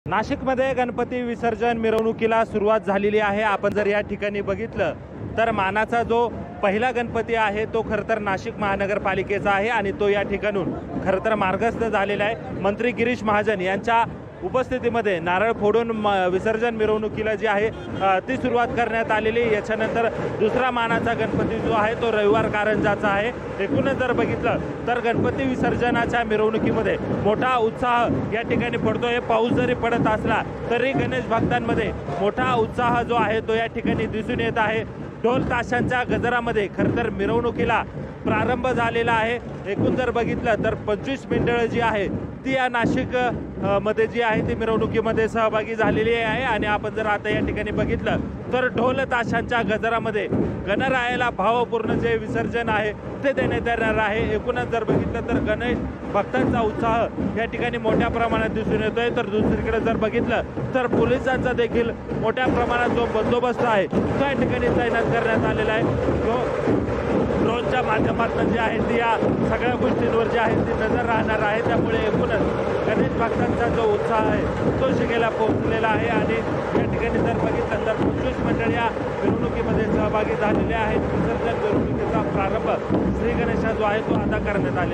नाशिकमध्ये गणपती विसर्जन मिरवणुकीला सुरुवात झालेली आहे। आपण जर या ठिकाणी बघितलं तर मानाचा जो पहिला गणपती आहे तो खरं तर नाशिक महानगरपालिकेचा आहे आणि तो या ठिकाणून खरं तर मार्गस्थ झालेला आहे। मंत्री गिरीश महाजन यांच्या उपस्थितीमध्ये नारळ फोडून विसर्जन मिरवणुकीला जी आहे ती सुरुवात करण्यात आलेली। याच्यानंतर दुसरा मानाचा गणपती जो आहे तो रविवार कारंजाचा आहे। एकूणच जर बघितलं तर गणपती विसर्जनाच्या मिरवणुकीमध्ये मोठा उत्साह या ठिकाणी पडतोय। पाऊस जरी पडत असला तरी गणेश भक्तांमध्ये मोठा उत्साह जो आहे तो या ठिकाणी दिसून येत आहे। ढोल ताशांच्या गजरामध्ये खरं तर मिरवणुकीला प्रारंभ झालेला आहे। एकूण जर बघितलं तर 25 मंडळं जी आहे ती या नाशिक मध्ये जी आहे ती मिरवणुकीमध्ये सहभागी झालेली आहे। आणि आपण जर आता या ठिकाणी बघितलं तर ढोल ताशांच्या गजरामध्ये गणरायाला भावपूर्ण जे विसर्जन आहे ते देण्यात येणार आहे। एकूणच जर बघितलं तर गणेश भक्तांचा उत्साह या ठिकाणी मोठ्या प्रमाणात दिसून येतोय। तर दुसरीकडे जर बघितलं तर पोलिसांचा देखील मोठ्या प्रमाणात जो बंदोबस्त आहे तो या ठिकाणी तैनात करण्यात आलेला आहे। ड्रोनच्या माध्यमातून जी आहे ती या सगळ्या गोष्टींवर जी आहे ती नजर राहणार आहे। त्यामुळे एकूणच गणेश भक्तांचा जो उत्साह आहे तो शिगेला पोहोचलेला आहे। आणि या ठिकाणी जर बघितलं तर 25 मंडळ या मिरवणुकीमध्ये सहभागी झालेले आहेत। विसर्जन मिरवणुकीचा प्रारंभ श्री गणेशा जो आहे तो आता करण्यात आले।